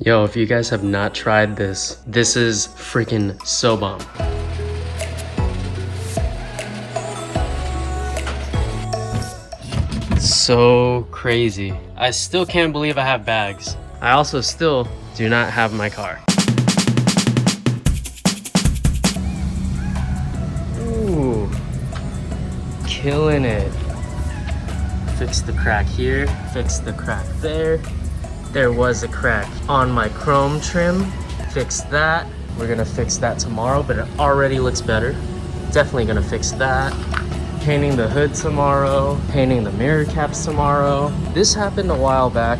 Yo, if you guys have not tried this, this is freaking so bomb. So crazy. I still can't believe I have bags. I also still do not have my car. Ooh, killing it. Fix the crack here, fix the crack there. There was a crack on my chrome trim. Fix that. We're gonna fix that tomorrow, but it already looks better. Definitely gonna fix that. Painting the hood tomorrow, painting the mirror caps tomorrow. This happened a while back,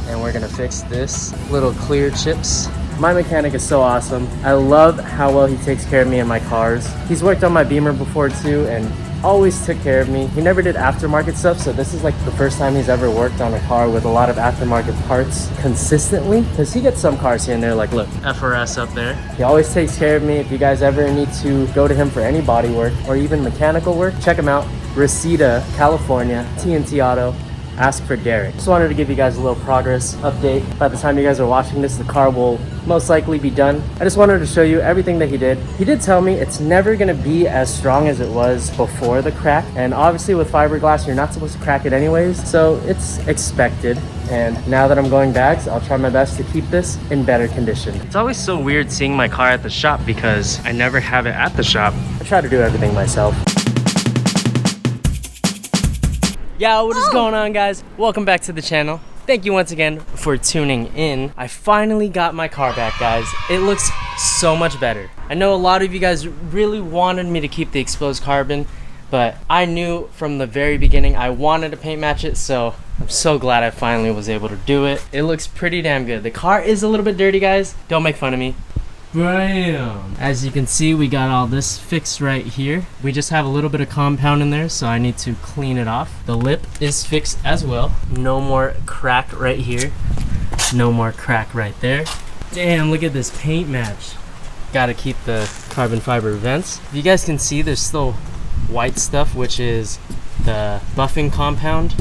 and we're gonna fix this. Little clear chips. My mechanic is so awesome. I love how well he takes care of me and my cars. He's worked on my Beamer before too, and always took care of me. He never did aftermarket stuff, so this is like the first time he's ever worked on a car with a lot of aftermarket parts consistently, because he gets some cars here and there, like look, FRS up there. He always takes care of me. If you guys ever need to go to him for any body work or even mechanical work, check him out. Reseda, California, TNT Auto. Ask for Derek. Just wanted to give you guys a little progress update. By the time you guys are watching this, the car will most likely be done. I just wanted to show you everything that he did. He did tell me it's never gonna be as strong as it was before the crack. And obviously with fiberglass, you're not supposed to crack it anyways. So it's expected. And now that I'm going bags, I'll try my best to keep this in better condition. It's always so weird seeing my car at the shop because I never have it at the shop. I try to do everything myself. Yo, what is going on, guys? Welcome back to the channel. Thank you once again for tuning in. I finally got my car back, guys. It looks so much better. I know a lot of you guys really wanted me to keep the exposed carbon, but I knew from the very beginning I wanted to paint match it, so I'm so glad I finally was able to do it. It looks pretty damn good. The car is a little bit dirty, guys. Don't make fun of me. Bam! As you can see, we got all this fixed right here. We just have a little bit of compound in there, so I need to clean it off. The lip is fixed as well. No more crack right here. No more crack right there. Damn, look at this paint match. Gotta keep the carbon fiber vents. If you guys can see, there's still white stuff, which is the buffing compound.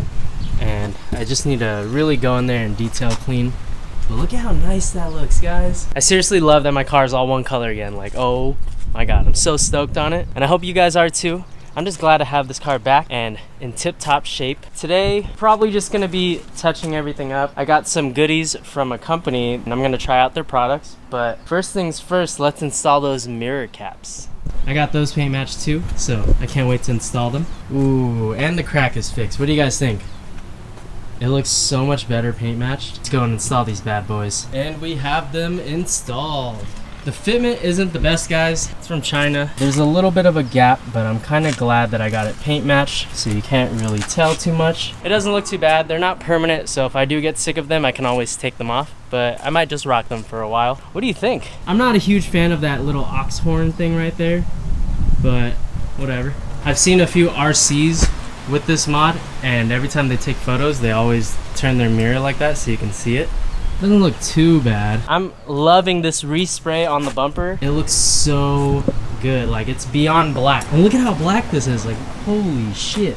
And I just need to really go in there and detail clean. But look at how nice that looks, guys. I seriously love that my car is all one color again. Like, oh my God, I'm so stoked on it. And I hope you guys are too. I'm just glad to have this car back and in tip-top shape. Today, probably just gonna be touching everything up. I got some goodies from a company and I'm gonna try out their products. But first things first, let's install those mirror caps. I got those paint matched too, so I can't wait to install them. Ooh, and the crack is fixed. What do you guys think? It looks so much better paint matched. Let's go and install these bad boys. And we have them installed. The fitment isn't the best, guys. It's from China. There's a little bit of a gap, but I'm kind of glad that I got it paint matched, so you can't really tell too much. It doesn't look too bad. They're not permanent, so if I do get sick of them, I can always take them off, but I might just rock them for a while. What do you think? I'm not a huge fan of that little ox horn thing right there, but whatever. I've seen a few RCs with this mod, and every time they take photos they always turn their mirror like that so you can see it. Doesn't look too bad. I'm loving this respray on the bumper. It looks so good, like it's beyond black. And look at how black this is, like holy shit.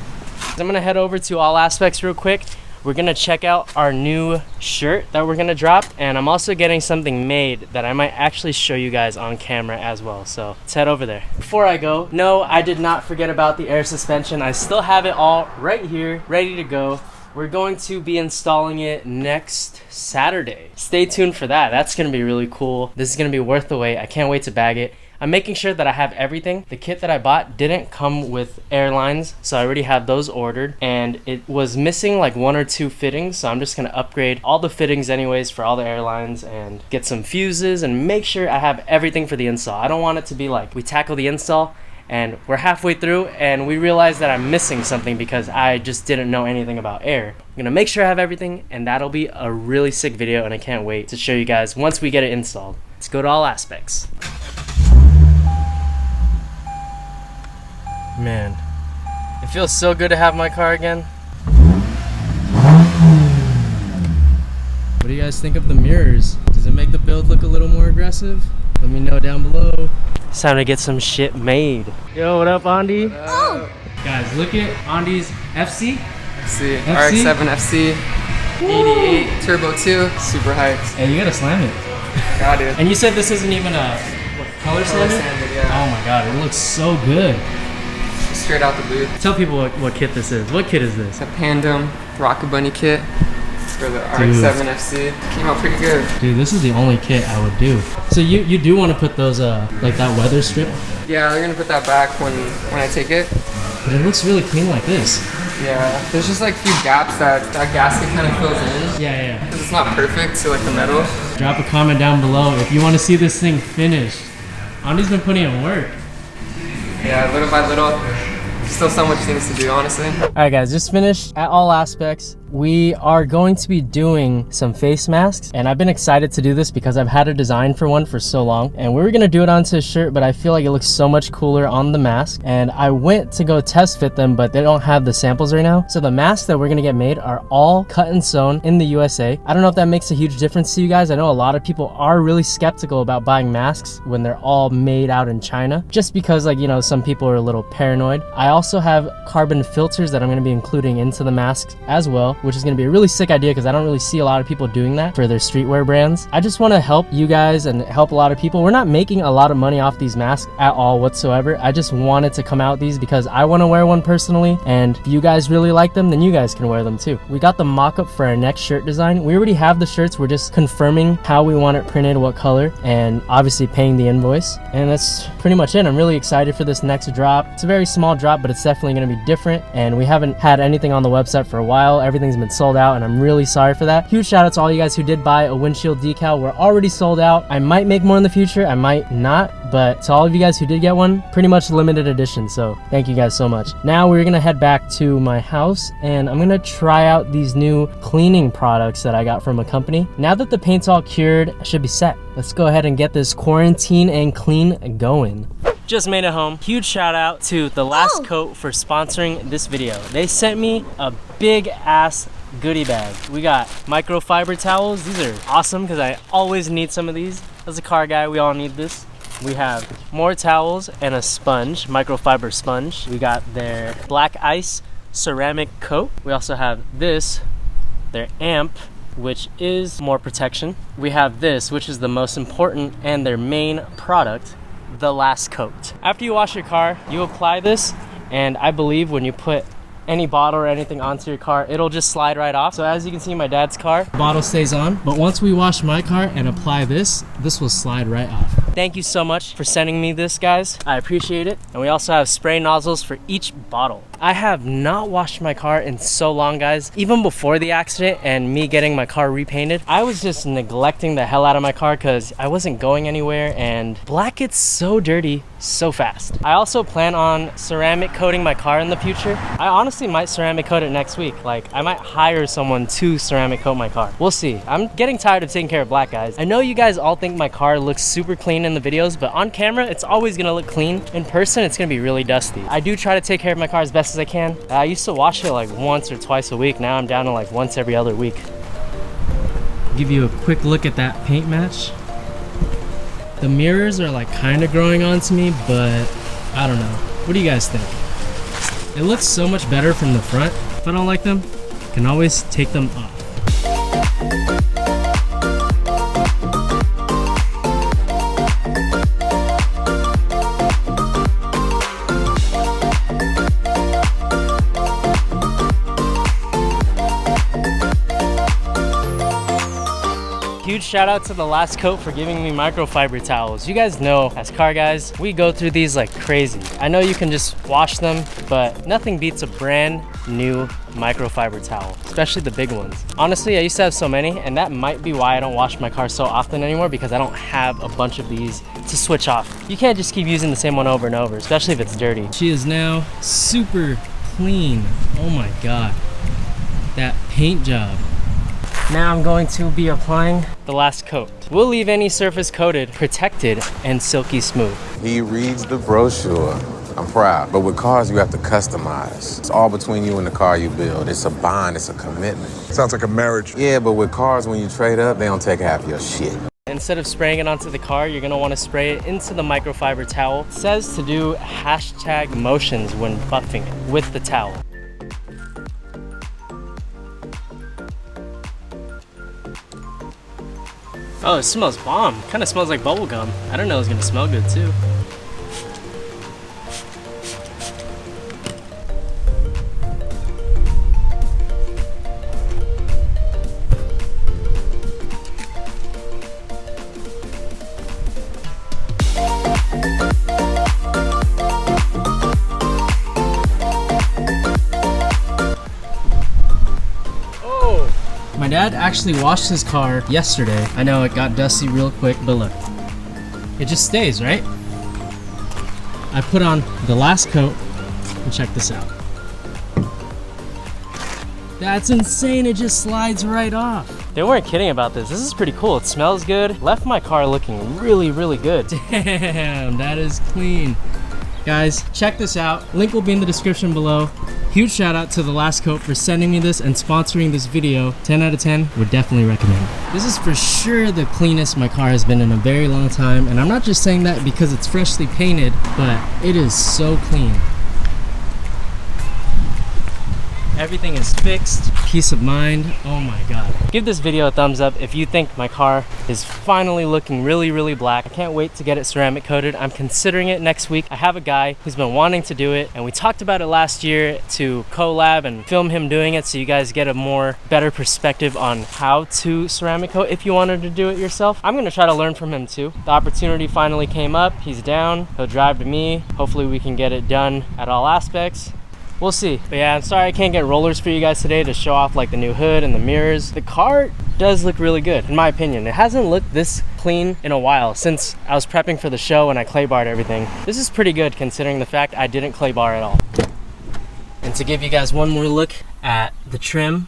I'm gonna head over to All Aspects real quick. We're gonna check out our new shirt that we're gonna drop, and I'm also getting something made that I might actually show you guys on camera as well, so let's head over there. Before I go, no, I did not forget about the air suspension. I still have it all right here, ready to go. We're going to be installing it next Saturday. Stay tuned for that. That's gonna be really cool. This is gonna be worth the wait. I can't wait to bag it. I'm making sure that I have everything. The kit that I bought didn't come with airlines, so I already have those ordered, and it was missing like 1 or 2 fittings, so I'm just gonna upgrade all the fittings anyways for all the airlines and get some fuses and make sure I have everything for the install. I don't want it to be like we tackle the install and we're halfway through and we realize that I'm missing something because I just didn't know anything about air. I'm gonna make sure I have everything, and that'll be a really sick video, and I can't wait to show you guys once we get it installed. Let's go to All Aspects. Man, it feels so good to have my car again. What do you guys think of the mirrors? Does it make the build look a little more aggressive? Let me know down below. It's time to get some shit made. Yo, what up, Andy? What up? Guys, look at Andy's FC. FC. RX-7 FC. 88 Turbo 2, super hyped. Hey, you gotta slam it. Got it. And you said this isn't even a color sanded? Yeah. Oh my god, it looks so good. Straight out the booth. Tell people what kit this is. What kit is this? It's a Pandem Rocket Bunny kit for the RX-7 FC. Came out pretty good. Dude, this is the only kit I would do. So you do want to put those like that weather strip? Yeah, they're gonna put that back when I take it. But it looks really clean like this. Yeah, there's just like a few gaps that gasket kind of fills in. Yeah. Because it's not perfect to like the metal. Drop a comment down below if you want to see this thing finished. Andy's been putting in work. Yeah, little by little. Still so much things to do, honestly. All right, guys, just finished at all aspects. We are going to be doing some face masks, and I've been excited to do this because I've had a design for one for so long, and we were gonna do it onto a shirt, but I feel like it looks so much cooler on the mask, and I went to go test fit them, but they don't have the samples right now. So the masks that we're gonna get made are all cut and sewn in the USA. I don't know if that makes a huge difference to you guys. I know a lot of people are really skeptical about buying masks when they're all made out in China, just because, like, you know, some people are a little paranoid. I also have carbon filters that I'm gonna be including into the masks as well, which is gonna be a really sick idea because I don't really see a lot of people doing that for their streetwear brands. I just wanna help you guys and help a lot of people. We're not making a lot of money off these masks at all whatsoever. I just wanted to come out these because I wanna wear one personally, and if you guys really like them, then you guys can wear them too. We got the mock-up for our next shirt design. We already have the shirts. We're just confirming how we want it printed, what color, and obviously paying the invoice. And that's pretty much it. I'm really excited for this next drop. It's a very small drop, but it's definitely gonna be different, and we haven't had anything on the website for a while. Everything's been sold out, and I'm really sorry for that. Huge shout out to all you guys who did buy a windshield decal. We're already sold out. I might make more in the future, I might not, but to all of you guys who did get one, pretty much limited edition, so thank you guys so much. Now we're gonna head back to my house, and I'm gonna try out these new cleaning products that I got from a company. Now that the paint's all cured, I should be set. Let's go ahead and get this quarantine and clean going. Just made it home. Huge shout out to The Last Coat for sponsoring this video. They sent me a big ass goodie bag. We got microfiber towels. These are awesome because I always need some of these. As a car guy, we all need this. We have more towels and a sponge, microfiber sponge. We got their black ice ceramic coat. We also have this, their amp, which is more protection. We have this, which is the most important and their main product, The Last Coat. After you wash your car, you apply this, and I believe when you put any bottle or anything onto your car, it'll just slide right off. So as you can see, my dad's car, the bottle stays on, but once we wash my car and apply this will slide right off. Thank you so much for sending me this, guys. I appreciate it. And we also have spray nozzles for each bottle. I have not washed my car in so long, guys. Even before the accident and me getting my car repainted, I was just neglecting the hell out of my car because I wasn't going anywhere, and black gets so dirty so fast. I also plan on ceramic coating my car in the future. I honestly might ceramic coat it next week. Like, I might hire someone to ceramic coat my car. We'll see. I'm getting tired of taking care of black, guys. I know you guys all think my car looks super clean in the videos, but on camera, it's always gonna look clean. In person, it's gonna be really dusty. I do try to take care of my car as best as I can. I used to wash it like once or twice a week. Now I'm down to like once every other week. Give you a quick look at that paint match. The mirrors are like kind of growing onto me, but I don't know. What do you guys think? It looks so much better from the front. If I don't like them, I can always take them off. Huge shout out to The Last Coat for giving me microfiber towels. You guys know, as car guys, we go through these like crazy. I know you can just wash them, but nothing beats a brand new microfiber towel, especially the big ones. Honestly, I used to have so many, and that might be why I don't wash my car so often anymore, because I don't have a bunch of these to switch off. You can't just keep using the same one over and over, especially if it's dirty. She is now super clean. Oh my God, that paint job. Now I'm going to be applying The Last Coat. We'll leave any surface coated, protected, and silky smooth. He reads the brochure. I'm proud. But with cars, you have to customize. It's all between you and the car you build. It's a bond, it's a commitment. Sounds like a marriage. Yeah, but with cars, when you trade up, they don't take half your shit. Instead of spraying it onto the car, you're gonna wanna spray it into the microfiber towel. It says to do hashtag motions when buffing it with the towel. Oh, it smells bomb. Kind of smells like bubble gum. I didn't know it was gonna smell good too. My dad actually washed his car yesterday. I know it got dusty real quick, but look, it just stays, right? I put on the last coat and check this out. That's insane, it just slides right off. They weren't kidding about this. This is pretty cool. It smells good. Left my car looking really, really good. Damn, that is clean. Guys, check this out. Link will be in the description below. Huge shout out to The Last Coat for sending me this and sponsoring this video. 10 out of 10, would definitely recommend. This is for sure the cleanest my car has been in a very long time. And I'm not just saying that because it's freshly painted, but it is so clean. Everything is fixed, peace of mind. Oh my God. Give this video a thumbs up if you think my car is finally looking really, really black. I can't wait to get it ceramic coated. I'm considering it next week. I have a guy who's been wanting to do it, and we talked about it last year to collab and film him doing it so you guys get a better perspective on how to ceramic coat if you wanted to do it yourself. I'm gonna try to learn from him too. The opportunity finally came up. He's down. He'll drive to me. Hopefully we can get it done at all aspects. We'll see. But yeah, I'm sorry I can't get rollers for you guys today to show off like the new hood and the mirrors. The car does look really good, in my opinion. It hasn't looked this clean in a while since I was prepping for the show and I clay barred everything. This is pretty good considering the fact I didn't clay bar at all. And to give you guys one more look at the trim,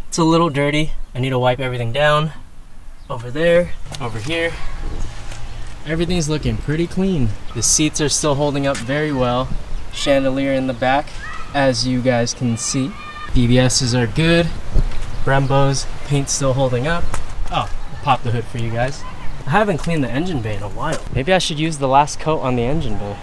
it's a little dirty. I need to wipe everything down. Over there, over here. Everything's looking pretty clean. The seats are still holding up very well. Chandelier in the back, as you guys can see. BBSs are good. Brembo's paint's still holding up. Oh, I'll pop the hood for you guys. I haven't cleaned the engine bay in a while. Maybe I should use the last coat on the engine bay.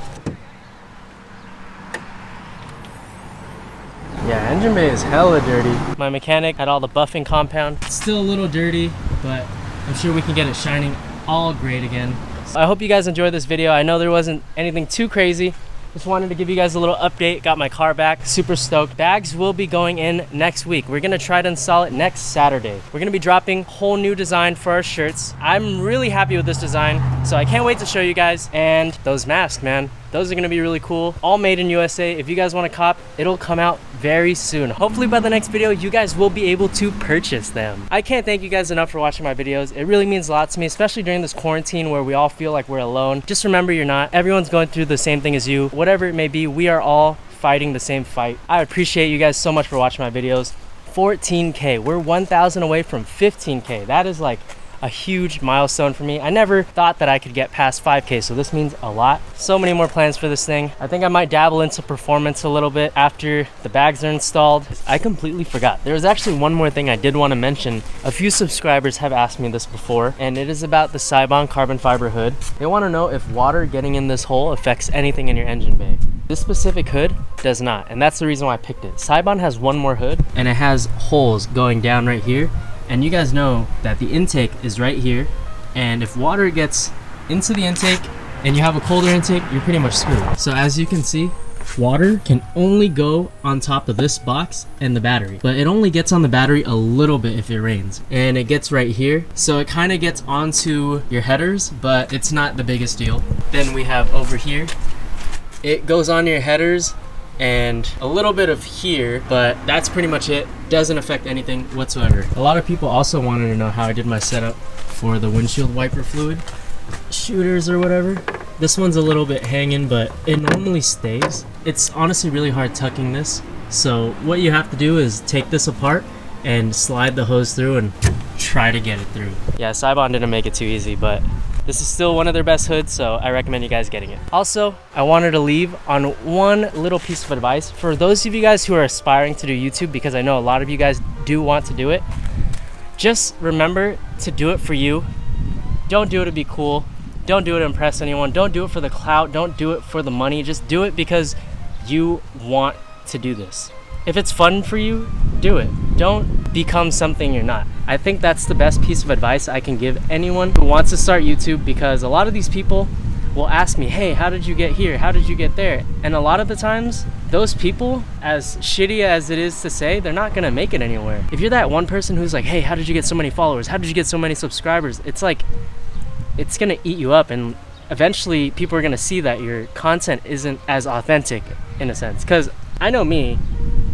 Yeah, engine bay is hella dirty. My mechanic had all the buffing compound. It's still a little dirty, but I'm sure we can get it shining all great again. I hope you guys enjoyed this video. I know there wasn't anything too crazy. Just wanted to give you guys a little update. Got my car back, super stoked. Bags will be going in next week. We're gonna try to install it next Saturday. We're gonna be dropping whole new design for our shirts. I'm really happy with this design, so I can't wait to show you guys. And those masks, man, those are gonna be really cool. All made in USA. If you guys wanna cop, it'll come out very soon. Hopefully by the next video, you guys will be able to purchase them. I can't thank you guys enough for watching my videos. It really means a lot to me, especially during this quarantine where we all feel like we're alone. Just remember, you're not. Everyone's going through the same thing as you. Whatever it may be, we are all fighting the same fight. I appreciate you guys so much for watching my videos. 14K, we're 1,000 away from 15K. That is like a huge milestone for me. I never thought that I could get past 5K, so this means a lot. So many more plans for this thing. I think I might dabble into performance a little bit after the bags are installed. I completely forgot. There was actually one more thing I did want to mention. A few subscribers have asked me this before, and it is about the Saibon carbon fiber hood. They want to know if water getting in this hole affects anything in your engine bay. This specific hood does not, and that's the reason why I picked it. Saibon has one more hood, and it has holes going down right here. And you guys know that the intake is right here, and if water gets into the intake and you have a colder intake, you're pretty much screwed. So as you can see, water can only go on top of this box and the battery, but it only gets on the battery a little bit if it rains, and it gets right here, so it kind of gets onto your headers, but it's not the biggest deal. Then we have over here, it goes on your headers and a little bit of here, but that's pretty much it. Doesn't affect anything whatsoever. A lot of people also wanted to know how I did my setup for the windshield wiper fluid shooters or whatever. This one's a little bit hanging, but it normally stays. It's honestly really hard tucking this, so what you have to do is take this apart and slide the hose through and try to get it through. Yeah, Saibon didn't make it too easy, but this is still one of their best hoods, so I recommend you guys getting it. Also, I wanted to leave on one little piece of advice for those of you guys who are aspiring to do YouTube, because I know a lot of you guys do want to do it. Just remember to do it for you. Don't do it to be cool. Don't do it to impress anyone. Don't do it for the clout. Don't do it for the money. Just do it because you want to do this. If it's fun for you, do it. don't become something you're not. I think that's the best piece of advice I can give anyone who wants to start YouTube, because a lot of these people will ask me, hey, how did you get here? How did you get there? And a lot of the times, those people, as shitty as it is to say, they're not gonna make it anywhere. If you're that one person who's like, hey, how did you get so many followers? How did you get so many subscribers? It's like, it's gonna eat you up, and eventually people are gonna see that your content isn't as authentic in a sense. Because I know me,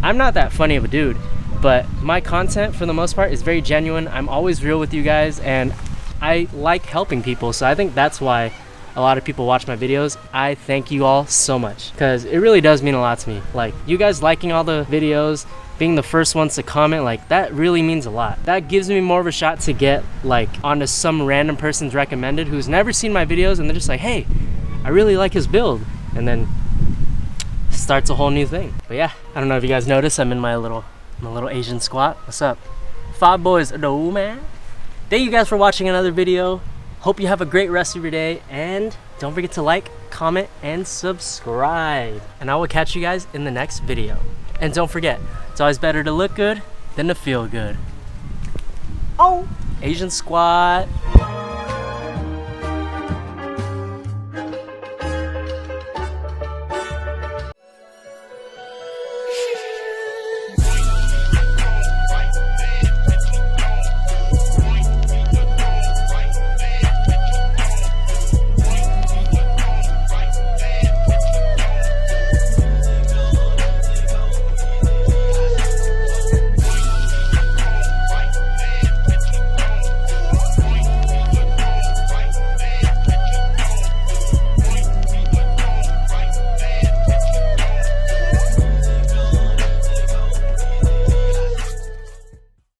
I'm not that funny of a dude, but my content for the most part is very genuine. I'm always real with you guys, and I like helping people. So I think that's why a lot of people watch my videos. I thank you all so much, because it really does mean a lot to me. Like, you guys liking all the videos, being the first ones to comment, like, that really means a lot. That gives me more of a shot to get like onto some random person's recommended who's never seen my videos, and they're just like, hey, I really like his build, and then starts a whole new thing. But yeah, I don't know if you guys noticed, I'm in my little Asian squat. What's up? 5 boys, no man. Thank you guys for watching another video. Hope you have a great rest of your day, and don't forget to like, comment, and subscribe. And I will catch you guys in the next video. And don't forget, it's always better to look good than to feel good. Oh, Asian squat.